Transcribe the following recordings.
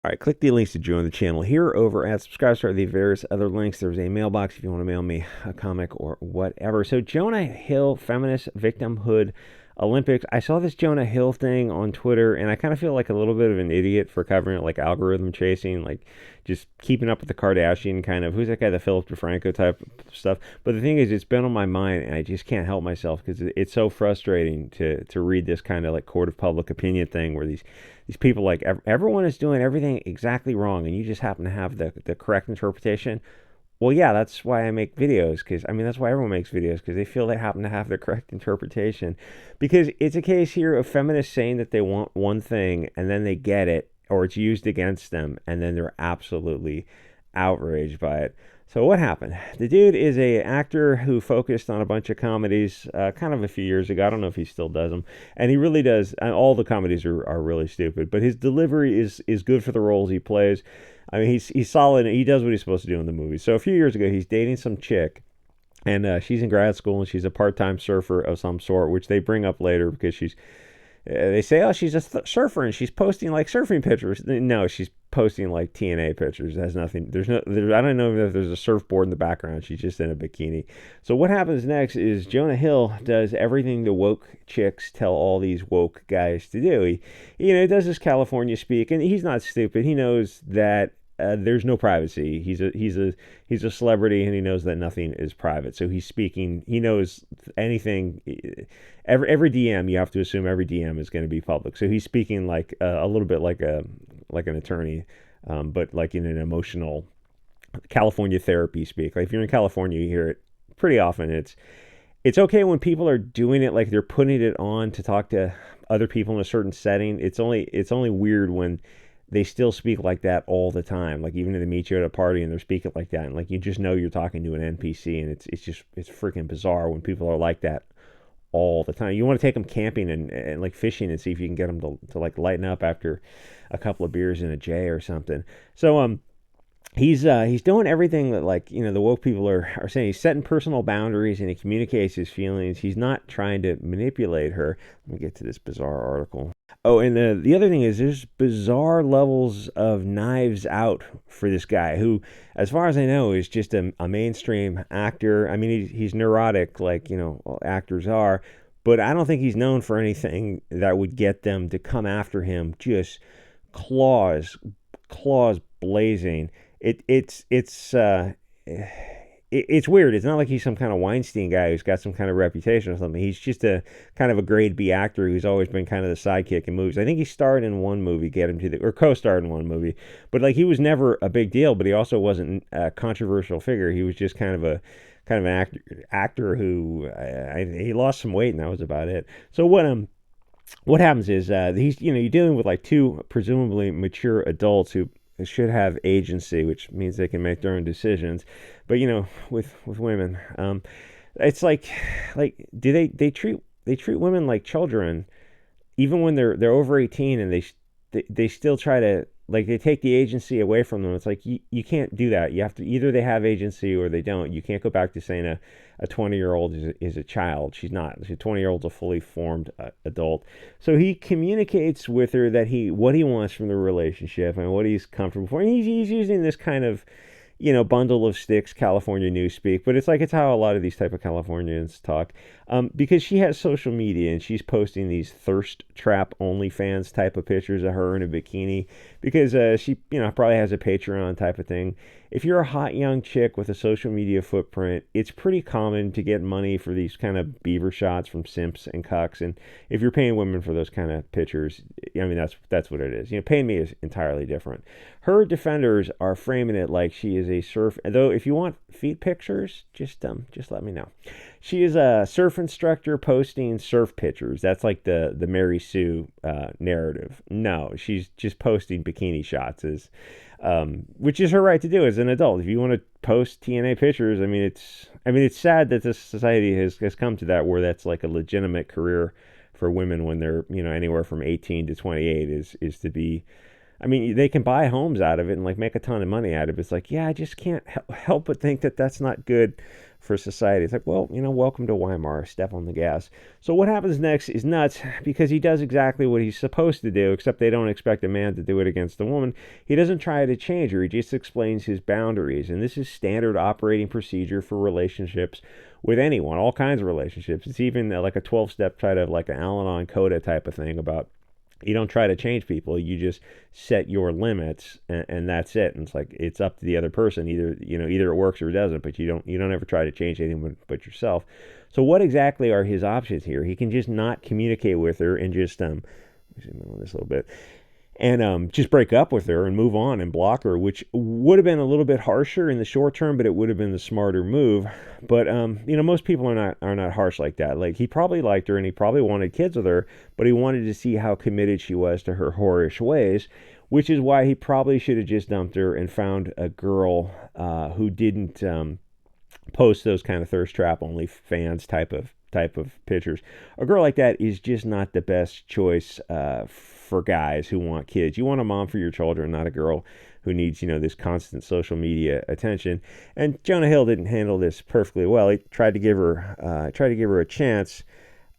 All right, click the links to join the channel here over at subscribe to the various other links. There's a mailbox if you want to mail me a comic or whatever. So Jonah Hill, feminist victimhood Olympics. I saw this Jonah Hill thing on Twitter, and I kind of feel like a little bit of an idiot for covering it, like algorithm chasing, like just keeping up with the Kardashian kind of, who's that guy, the Philip DeFranco type of stuff. But the thing is, it's been on my mind, and I just can't help myself because it's so frustrating to read this kind of like court of public opinion thing where these people, like, everyone is doing everything exactly wrong and you just happen to have the correct interpretation. Well, yeah, that's why I make videos, because that's why everyone makes videos, because they feel they happen to have the correct interpretation. Because it's a case here of feminists saying that they want one thing and then they get it, or it's used against them, and then they're absolutely outraged by it. So what happened? The dude is a actor who focused on a bunch of comedies kind of a few years ago. I don't know if he still does them, and he really does. All the comedies are really stupid, but his delivery is good for the roles he plays. He's solid. He does what he's supposed to do in the movie. So a few years ago, he's dating some chick, and she's in grad school, and she's a part-time surfer of some sort, which they bring up later because they say, oh, she's a surfer and she's posting like surfing pictures. No, she's posting like TNA pictures. It has nothing. I don't know if there's a surfboard in the background. She's just in a bikini. So what happens next is Jonah Hill does everything the woke chicks tell all these woke guys to do. He does his California speak, and he's not stupid. He knows that there's no privacy. He's a celebrity, and he knows that nothing is private. So he's speaking. He knows anything. Every DM, you have to assume every DM is going to be public. So he's speaking like a little bit like an attorney, but like in an emotional California therapy speak. Like if you're in California, you hear it pretty often. It's okay when people are doing it like they're putting it on to talk to other people in a certain setting. It's only weird when they still speak like that all the time. Like even if they meet you at a party and they're speaking like that, and like you just know you're talking to an NPC, and it's freaking bizarre when people are like that all the time. You want to take them camping and like fishing and see if you can get them to like lighten up after a couple of beers in a J or something. So he's doing everything that, like, the woke people are saying. He's setting personal boundaries and he communicates his feelings. He's not trying to manipulate her. Let me get to this bizarre article. Oh, and the other thing is there's bizarre levels of knives out for this guy who, as far as I know, is just a mainstream actor. He's neurotic, like, actors are, but I don't think he's known for anything that would get them to come after him, just claws blazing. It's weird. It's not like he's some kind of Weinstein guy who's got some kind of reputation or something. He's just a kind of a grade B actor who's always been kind of the sidekick in movies. I think he starred in one movie, or co-starred in one movie, but like he was never a big deal. But he also wasn't a controversial figure. He was just kind of an actor who he lost some weight, and that was about it. So what happens is you're dealing with like two presumably mature adults who should have agency, which means they can make their own decisions. But with women, it's like do they treat women like children, even when they're over 18, and they still try to, like, they take the agency away from them. It's like you can't do that. You have to, either they have agency or they don't. You can't go back to saying a 20-year-old is a child. She's not. A 20-year-old's a fully formed adult. So he communicates with her that what he wants from the relationship and what he's comfortable for. And he's using this kind of bundle of sticks California newspeak, but it's how a lot of these type of Californians talk, because she has social media and she's posting these thirst trap OnlyFans type of pictures of her in a bikini, because she probably has a Patreon type of thing. If you're a hot young chick with a social media footprint, it's pretty common to get money for these kind of beaver shots from simps and cucks. And if you're paying women for those kind of pictures, that's what it is. Paying me is entirely different. Her defenders are framing it like she is a surf. Though if you want feet pictures, just let me know. She is a surf instructor posting surf pictures. That's like the Mary Sue narrative. No, she's just posting bikini shots, which is her right to do as an adult. If you want to post TNA pictures, it's sad that this society has come to that, where that's like a legitimate career for women when they're anywhere from 18 to 28 is to be. I mean, they can buy homes out of it and like make a ton of money out of it. It's like, yeah, I just can't help but think that that's not good for society. It's like, well, welcome to Weimar, step on the gas. So what happens next is nuts because he does exactly what he's supposed to do, except they don't expect a man to do it against a woman. He doesn't try to change her. He just explains his boundaries. And this is standard operating procedure for relationships with anyone, all kinds of relationships. It's even like a 12-step try to like an Al-Anon Coda type of thing about you don't try to change people. You just set your limits, and that's it. And it's like it's up to the other person. Either it works or it doesn't. But you don't ever try to change anyone but yourself. So what exactly are his options here? He can just not communicate with her and just let me zoom in on this a little bit, and just break up with her and move on and block her, which would have been a little bit harsher in the short term, but it would have been the smarter move. But most people are not harsh like that. Like he probably liked her and he probably wanted kids with her, but he wanted to see how committed she was to her whorish ways, which is why he probably should have just dumped her and found a girl who didn't post those kind of thirst trap only fans type of pictures. A girl like that is just not the best choice for guys who want kids. You want a mom for your children, not a girl who needs this constant social media attention. And Jonah Hill didn't handle this perfectly well. He tried to give her a chance.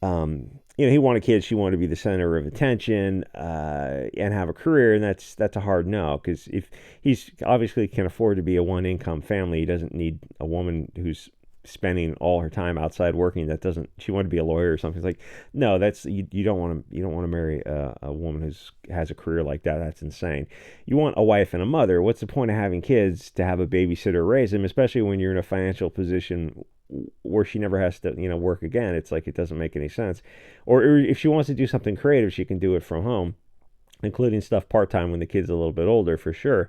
He wanted kids. She wanted to be the center of attention and have a career, and that's a hard no, because if he's obviously can afford to be a one income family, he doesn't need a woman who's spending all her time outside working. She wanted to be a lawyer or something. It's like, no, that's you don't want to marry a woman who has a career like that. That's insane. You want a wife and a mother. What's the point of having kids to have a babysitter raise them, especially when you're in a financial position where she never has to work again? It's like it doesn't make any sense. Or if she wants to do something creative, she can do it from home, including stuff part-time when the kid's a little bit older, for sure.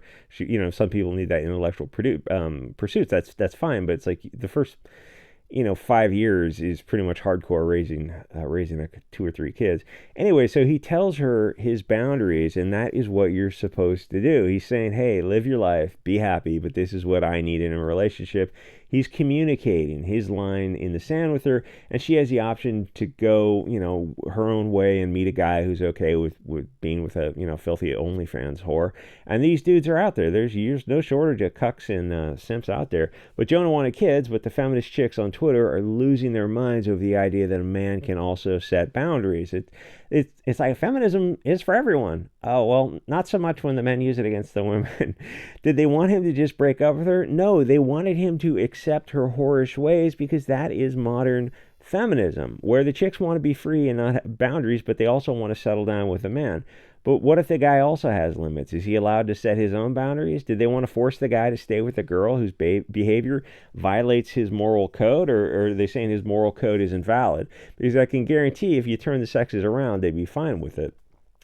Some people need that intellectual pursuits. That's fine, but it's like the first 5 years is pretty much hardcore raising like 2 or 3 kids. Anyway, so he tells her his boundaries, and that is what you're supposed to do. He's saying, hey, live your life, be happy, but this is what I need in a relationship. He's communicating his line in the sand with her, and she has the option to go, her own way and meet a guy who's okay with being with a, filthy OnlyFans whore. And these dudes are out there. There's no shortage of cucks and simps out there. But Jonah wanted kids, but the feminist chicks on Twitter are losing their minds over the idea that a man can also set boundaries. It's like feminism is for everyone. Oh, well, not so much when the men use it against the women. Did they want him to just break up with her? No, they wanted him to accept her whorish ways, because that is modern feminism, where the chicks want to be free and not have boundaries, but they also want to settle down with a man. But what if the guy also has limits? Is he allowed to set his own boundaries? Did they want to force the guy to stay with a girl whose behavior violates his moral code, or are they saying his moral code is invalid? Because I can guarantee if you turn the sexes around, they'd be fine with it,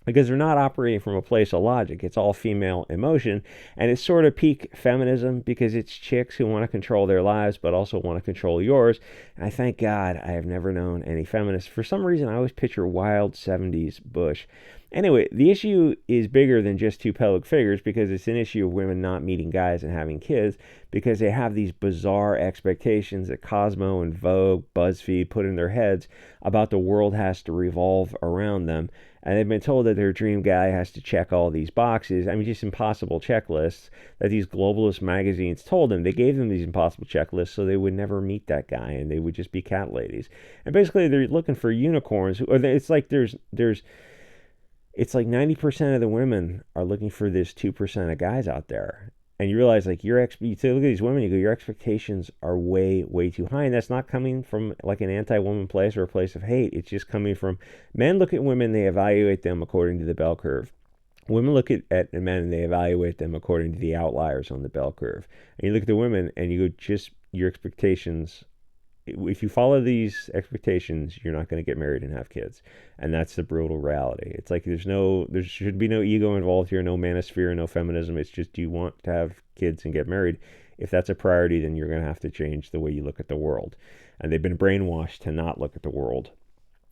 because they're not operating from a place of logic. It's all female emotion, and it's sort of peak feminism, because it's chicks who want to control their lives but also want to control yours. And I thank God I have never known any feminists. For some reason, I always picture wild 70s Bush. Anyway, the issue is bigger than just two public figures, because it's an issue of women not meeting guys and having kids, because they have these bizarre expectations that Cosmo and Vogue, BuzzFeed put in their heads about the world has to revolve around them. And they've been told that their dream guy has to check all these boxes. I mean, just impossible checklists that these globalist magazines told them. They gave them these impossible checklists so they would never meet that guy, and they would just be cat ladies. And basically, they're looking for unicorns. It's like it's like 90% of the women are looking for this 2% of guys out there. And you realize, like, you look at these women, you go, your expectations are way, way too high. And that's not coming from like an anti-woman place or a place of hate. It's just coming from men look at women, they evaluate them according to the bell curve. Women look at men and they evaluate them according to the outliers on the bell curve. And you look at the women and you go, just your expectations, if you follow these expectations, you're not going to get married and have kids. And that's the brutal reality. It's like there should be no ego involved here, no manosphere, no feminism. It's just, do you want to have kids and get married? If that's a priority, then you're going to have to change the way you look at the world. And they've been brainwashed to not look at the world.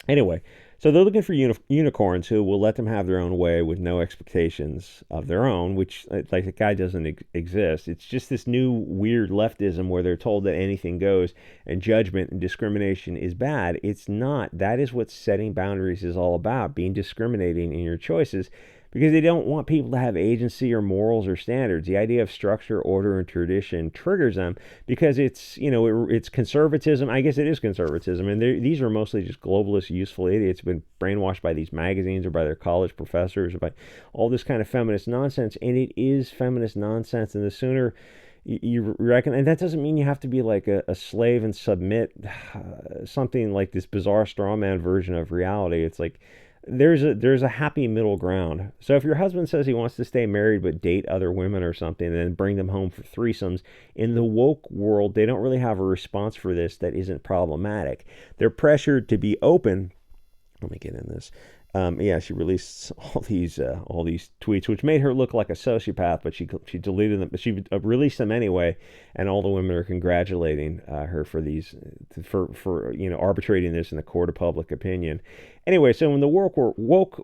Anyway, so they're looking for unicorns who will let them have their own way with no expectations of their own, which, like, the guy doesn't exist. It's just this new weird leftism where they're told that anything goes and judgment and discrimination is bad. It's not. That is what setting boundaries is all about, being discriminating in your choices, because they don't want people to have agency or morals or standards. The idea of structure, order, and tradition triggers them because it's, it's conservatism. I guess it is conservatism, and these are mostly just globalist, useful idiots been brainwashed by these magazines or by their college professors or by all this kind of feminist nonsense, and it is feminist nonsense. And the sooner you reckon, and that doesn't mean you have to be like a slave and submit something like this bizarre straw man version of reality. It's like there's a happy middle ground. So if your husband says he wants to stay married but date other women or something and then bring them home for threesomes, in the woke world they don't really have a response for this that isn't problematic. They're pressured to be open. Let me get in this. She released all these tweets, which made her look like a sociopath. But she deleted them. But she released them anyway, and all the women are congratulating her for these for arbitrating this in the court of public opinion. Anyway, so in the woke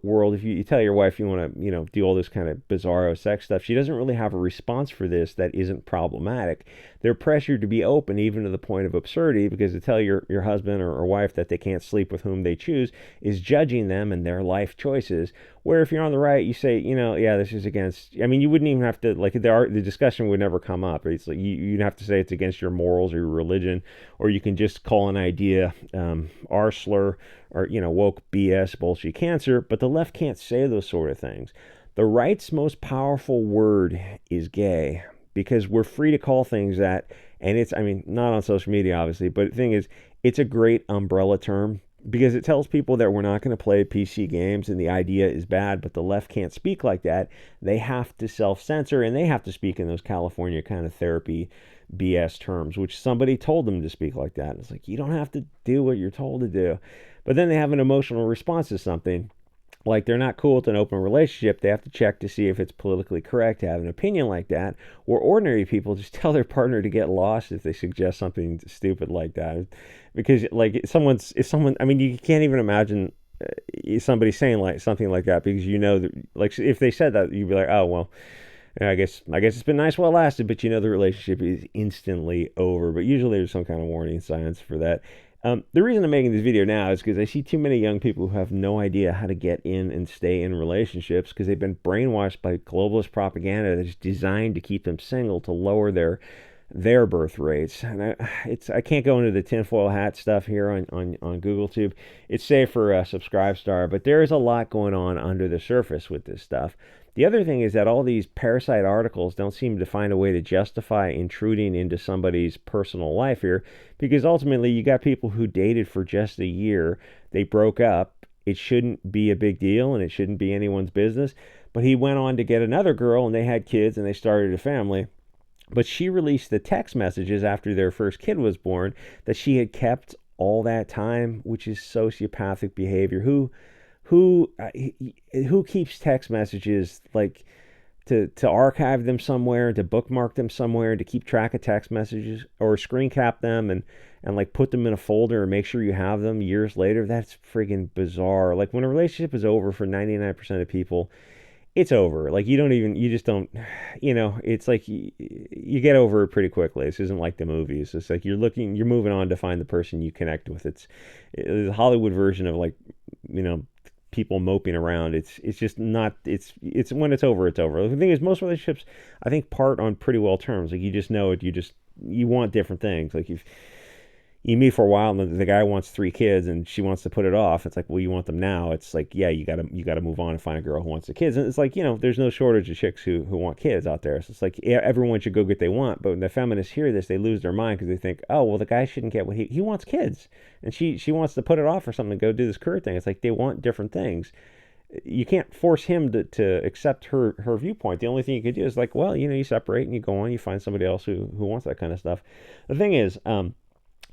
world, if you tell your wife you want to do all this kind of bizarro sex stuff, she doesn't really have a response for this that isn't problematic. They're pressured to be open, even to the point of absurdity, because to tell your husband or wife that they can't sleep with whom they choose is judging them and their life choices. Where if you're on the right, you say, this is against. I mean, you wouldn't even have to the discussion would never come up. It's like you'd have to say it's against your morals or your religion, or you can just call an idea R slur or woke BS bullshit cancer. But the left can't say those sort of things. The right's most powerful word is gay, because we're free to call things that, and it's, not on social media obviously, but the thing is, it's a great umbrella term, because it tells people that we're not going to play PC games and the idea is bad, but the left can't speak like that. They have to self-censor, and they have to speak in those California kind of therapy BS terms, which somebody told them to speak like that. It's like, you don't have to do what you're told to do. But then they have an emotional response to something. Like, they're not cool with an open relationship. They have to check to see if it's politically correct to have an opinion like that. Or ordinary people just tell their partner to get lost if they suggest something stupid like that. Because if someone, you can't even imagine somebody saying like something like that, because that, if they said that, you'd be like, oh well, I guess it's been nice while it lasted, but the relationship is instantly over. But usually there's some kind of warning signs for that. The reason I'm making this video now is because I see too many young people who have no idea how to get in and stay in relationships, because they've been brainwashed by globalist propaganda that's designed to keep them single, to lower their birth rates. And I can't go into the tinfoil hat stuff here on Google Tube. It's safe for Subscribestar, but there is a lot going on under the surface with this stuff. The other thing is that all these parasite articles don't seem to find a way to justify intruding into somebody's personal life here, because ultimately you got people who dated for just a year, they broke up, it shouldn't be a big deal and it shouldn't be anyone's business, but he went on to get another girl and they had kids and they started a family. But she released the text messages after their first kid was born that she had kept all that time, which is sociopathic behavior. Who keeps text messages, like to archive them somewhere, to bookmark them somewhere, to keep track of text messages, or screen cap them and like put them in a folder and make sure you have them years later? That's friggin' bizarre. Like, when a relationship is over for 99% of people, it's over. Like, you just don't, it's like you get over it pretty quickly. This isn't like the movies. It's like you're moving on to find the person you connect with. It's a Hollywood version of, like, people moping around. It's just not, it's when it's over, it's over. The thing is, most relationships, I think, part on pretty well terms. Like, you just know it, you want different things. Like, if you meet for a while and the guy wants 3 kids and she wants to put it off, it's like, well, you want them now. It's like, yeah, you gotta move on and find a girl who wants the kids. And it's like, there's no shortage of chicks who want kids out there. So it's like, yeah, everyone should go get what they want. But when the feminists hear this, they lose their mind, because they think, oh, well, the guy shouldn't get what he wants kids, and she wants to put it off or something to go do this career thing. It's like, they want different things. You can't force him to accept her viewpoint. The only thing you can do is, like, well, you separate and you go on, you find somebody else who wants that kind of stuff. The thing is,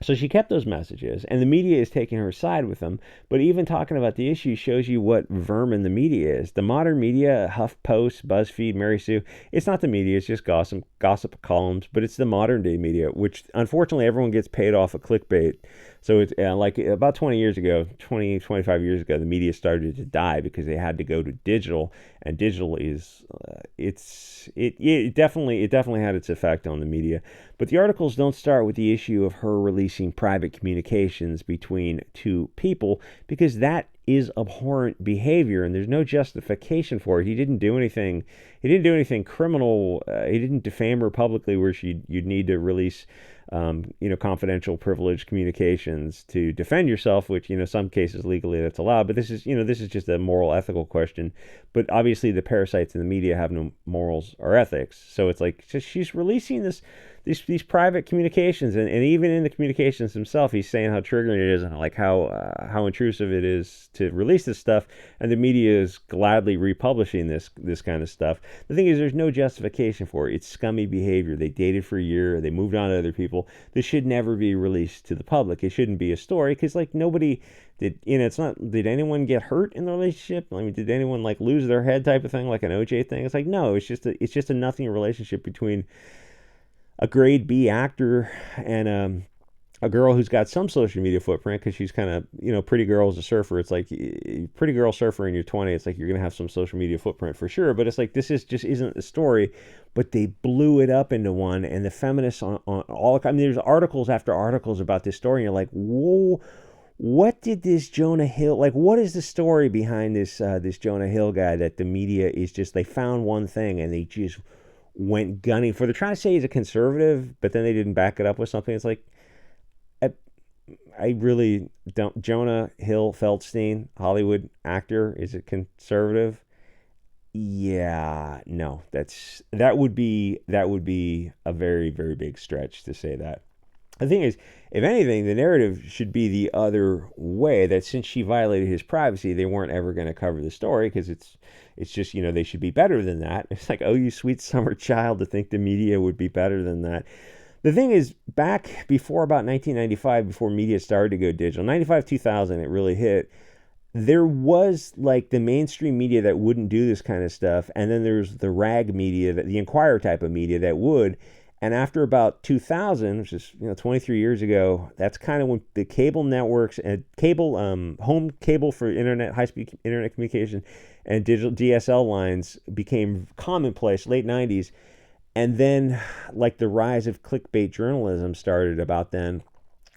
so she kept those messages, and the media is taking her side with them. But even talking about the issue shows you what vermin the media is. The modern media, HuffPost, BuzzFeed, Mary Sue, it's not the media, it's just gossip columns, but it's the modern day media, which unfortunately everyone gets paid off of clickbait. So it's like about 25 years ago, the media started to die because they had to go to digital, and digital is, it definitely had its effect on the media. But the articles don't start with the issue of her releasing private communications between 2 people, because that is abhorrent behavior, and there's no justification for it. He didn't do anything. He didn't do anything criminal. He didn't defame her publicly, where you'd need to release, confidential, privileged communications to defend yourself. Which, some cases legally that's allowed. But this is just a moral, ethical question. But obviously, the parasites in the media have no morals or ethics. So it's like she's releasing these private communications, and even in the communications themselves, he's saying how triggering it is and like how intrusive it is to release this stuff, and the media is gladly republishing this kind of stuff. The thing is, there's no justification for it. It's scummy behavior. They dated for a year. They moved on to other people. This should never be released to the public. It shouldn't be a story because nobody did. It's not. Did anyone get hurt in the relationship? I mean, did anyone lose their head type of thing, like an OJ thing? It's no. It's just a nothing relationship between a grade B actor and a girl who's got some social media footprint because she's kind of, pretty girl as a surfer. It's like pretty girl surfer in your 20s. It's like you're going to have some social media footprint for sure. But it's like this just isn't the story. But they blew it up into one. And the feminists on all, there's articles after articles about this story. And you're like, whoa, what did this Jonah Hill, what is the story behind this Jonah Hill guy that the media is just, they found one thing and they just went gunning for. They're trying to say he's a conservative, but then they didn't back it up with something. It's like, I really don't. Jonah Hill Feldstein, Hollywood actor, is it conservative? Yeah, no, that would be a very, very big stretch to say that. The thing is, if anything, the narrative should be the other way, that since she violated his privacy, they weren't ever going to cover the story because it's just, they should be better than that. It's like, oh, you sweet summer child, to think the media would be better than that. The thing is, back before about 1995, before media started to go digital, 95, 2000, it really hit, there was the mainstream media that wouldn't do this kind of stuff. And then there's the rag media, the Inquirer type of media that would. And after about 2000, which is 23 years ago, that's kind of when the cable networks and home cable for internet, high-speed internet communication, and digital DSL lines became commonplace, late 90s. And then the rise of clickbait journalism started about then,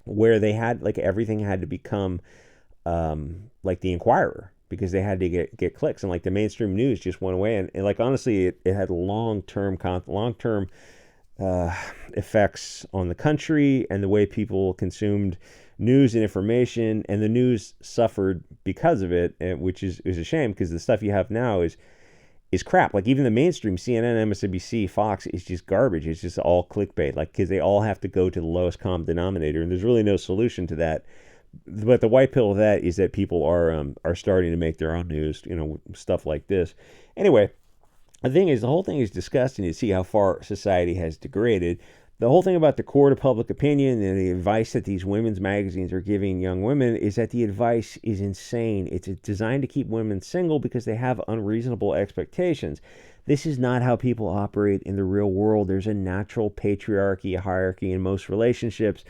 where they had everything had to become the Inquirer, because they had to get clicks, and the mainstream news just went away. And honestly, it had long-term effects on the country and the way people consumed news and information, and the news suffered because of it, which is a shame, because the stuff you have now is crap. Even the mainstream, CNN, MSNBC, Fox, is just garbage. It's just all clickbait, because they all have to go to the lowest common denominator, and there's really no solution to that. But the white pill of that is that people are starting to make their own news, stuff like this. Anyway, the thing is, the whole thing is disgusting to see how far society has degraded. The whole thing about the court of public opinion and the advice that these women's magazines are giving young women is that the advice is insane. It's designed to keep women single because they have unreasonable expectations. This is not how people operate in the real world. There's a natural patriarchy, a hierarchy in most relationships.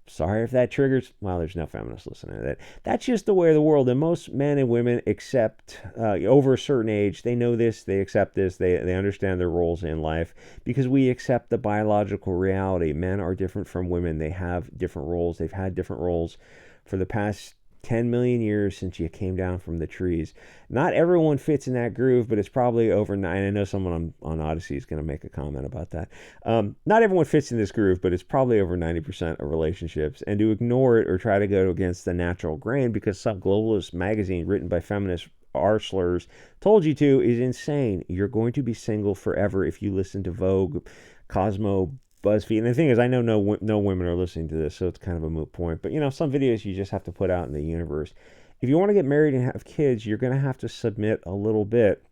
Sorry if that triggers. Well, there's no feminists listening to that. That's just the way of the world. And most men and women accept, over a certain age, they know this, they accept this, they understand their roles in life, because we accept the biological reality. Men are different from women. They have different roles. They've had different roles for the past 10 million years since you came down from the trees. Not everyone fits in that groove, but it's probably over 9. I know someone on Odyssey is going to make a comment about that. Not everyone fits in this groove, but it's probably over 90% of relationships. And to ignore it or try to go against the natural grain because some globalist magazine written by feminist arslers told you to is insane. You're going to be single forever if you listen to Vogue, Cosmo, BuzzFeed. And the thing is, I know no women are listening to this, so it's kind of a moot point. But, some videos you just have to put out in the universe. If you want to get married and have kids, you're going to have to submit a little bit.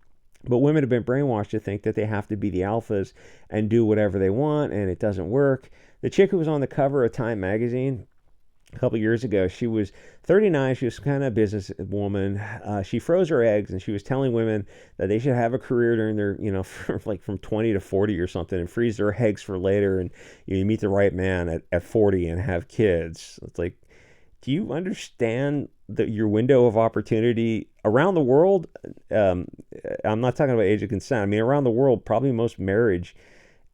But women have been brainwashed to think that they have to be the alphas and do whatever they want, and it doesn't work. The chick who was on the cover of Time magazine a couple years ago, she was 39. She was kind of a businesswoman. She froze her eggs, and she was telling women that they should have a career during their, from 20 to 40 or something, and freeze their eggs for later. And you meet the right man at 40 and have kids. It's like, do you understand your window of opportunity around the world? I'm not talking about age of consent. I mean, around the world, probably most marriage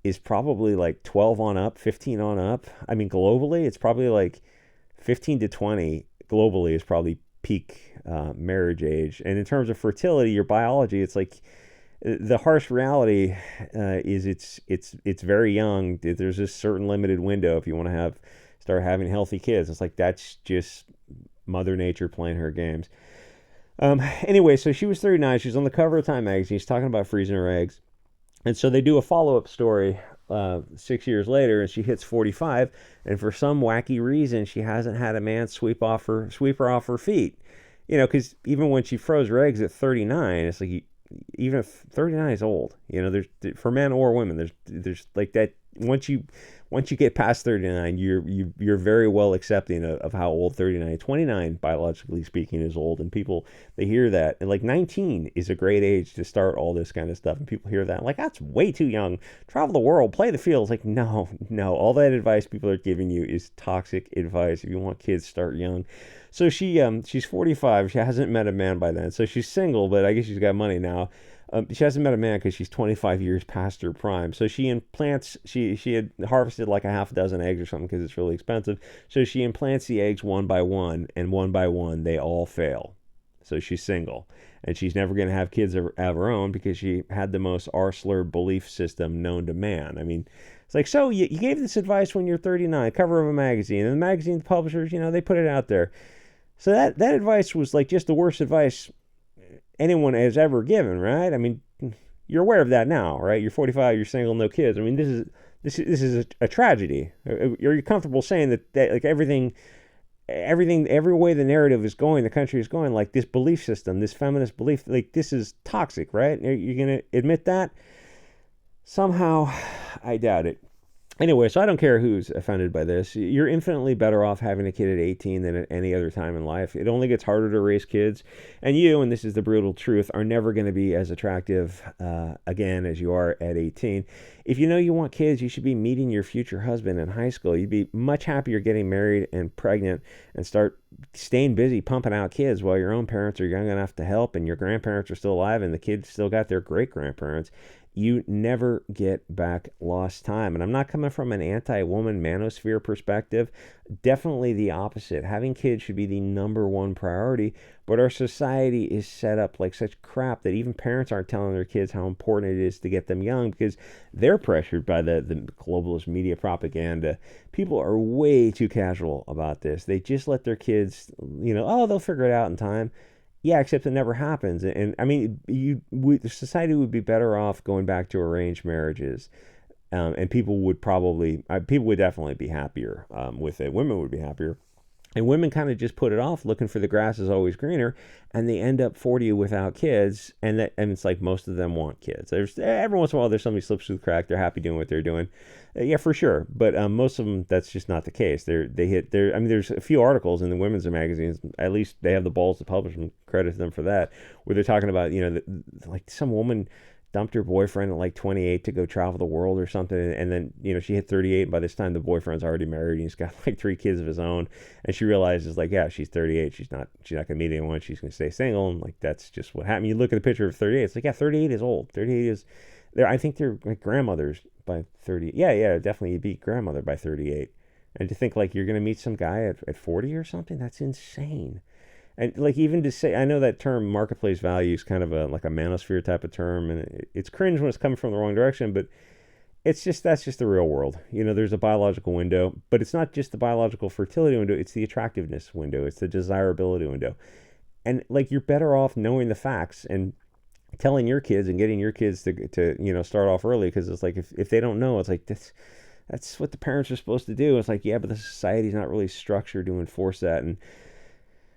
is probably 12 on up, 15 on up. I mean, globally, it's probably 15 to 20 globally is probably peak marriage age. And in terms of fertility, your biology, it's like the harsh reality is it's very young. There's this certain limited window if you want to start having healthy kids. It's like that's just Mother Nature playing her games. Anyway, so she was 39. She's on the cover of Time magazine. She's talking about freezing her eggs. And so they do a follow-up story 6 years later, and she hits 45, and for some wacky reason, she hasn't had a man sweep her off her feet. Because even when she froze her eggs at 39, it's like even if 39 is old. There's for men or women, there's like that. Once you get past 39, you're very well accepting of how old 39, 29 biologically speaking is old, and people, they hear that, and like 19 is a great age to start all this kind of stuff, and people hear that like that's way too young. Travel the world, play the field. It's like no, all that advice people are giving you is toxic advice. If you want kids, start young. So she's 45. She hasn't met a man by then, so she's single, but I guess she's got money now. She hasn't met a man because she's 25 years past her prime. So she implants, she had harvested like a half a dozen eggs or something because it's really expensive. So she implants the eggs one by one, and one by one, they all fail. So she's single. And she's never going to have kids of her own because she had the most R-slurred belief system known to man. I mean, it's like, so you gave this advice when you're 39, cover of a magazine. And the magazine publishers, they put it out there. So that advice was like just the worst advice anyone has ever given, right? I mean, you're aware of that now, right? You're 45, you're single, no kids. I mean, this is a tragedy. Are you comfortable saying that like everything, every way the narrative is going, the country is going, like this belief system, this feminist belief, like this is toxic, right? You're going to admit that? Somehow, I doubt it. Anyway, so I don't care who's offended by this. You're infinitely better off having a kid at 18 than at any other time in life. It only gets harder to raise kids. And you, and this is the brutal truth, are never going to be as attractive again as you are at 18. If you know you want kids, you should be meeting your future husband in high school. You'd be much happier getting married and pregnant and start staying busy pumping out kids while your own parents are young enough to help and your grandparents are still alive and the kids still got their great-grandparents. You never get back lost time. And I'm not coming from an anti-woman manosphere perspective. Definitely the opposite. Having kids should be the number one priority. But our society is set up like such crap that even parents aren't telling their kids how important it is to get them young because they're pressured by the globalist media propaganda. People are way too casual about this. They just let their kids, they'll figure it out in time. Yeah, except it never happens. And I mean, society would be better off going back to arranged marriages. And people would definitely be happier with it. Women would be happier. And women kind of just put it off, looking for the grass is always greener, and they end up 40 without kids, and it's like most of them want kids. There's every once in a while there's somebody slips through the crack, they're happy doing what they're doing, yeah, for sure. But most of them, that's just not the case. There's a few articles in the women's magazines, at least they have the balls to publish them. Credit to them for that, where they're talking about like some woman dumped her boyfriend at like 28 to go travel the world or something, and then she hit 38, and by this time the boyfriend's already married and he's got like 3 kids of his own, and she realizes like, yeah, she's 38, she's not gonna meet anyone, she's gonna stay single, and like that's just what happened. You look at the picture of 38, it's like, yeah, 38 is old. 38 is I think they're like grandmothers by 30. Yeah, definitely you'd be grandmother by 38. And to think like you're gonna meet some guy at 40 or something, that's insane. And like even to say, I know that term marketplace value is kind of like a manosphere type of term, and it's cringe when it's coming from the wrong direction, but that's just the real world. There's a biological window, but it's not just the biological fertility window, it's the attractiveness window, it's the desirability window. And like you're better off knowing the facts and telling your kids and getting your kids to start off early, because it's like if they don't know, it's like that's what the parents are supposed to do. It's like, yeah, but the society's not really structured to enforce that. And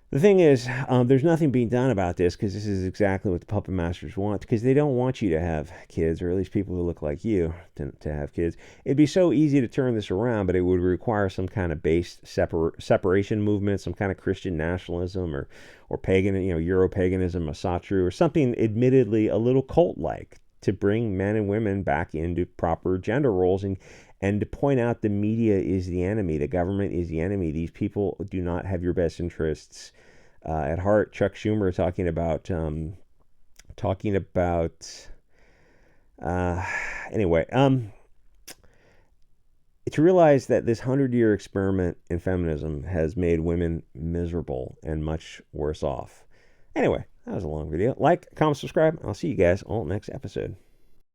the thing is, there's nothing being done about this because this is exactly what the puppet masters want, because they don't want you to have kids, or at least people who look like you to have kids. It'd be so easy to turn this around, but it would require some kind of base separation movement, some kind of Christian nationalism or pagan, Euro-paganism, a Satire, or something admittedly a little cult-like to bring men and women back into proper gender roles and to point out the media is the enemy, the government is the enemy. These people do not have your best interests at heart. Chuck Schumer anyway. to realize that this 100-year experiment in feminism has made women miserable and much worse off. Anyway, that was a long video. Like, comment, subscribe. I'll see you guys all next episode.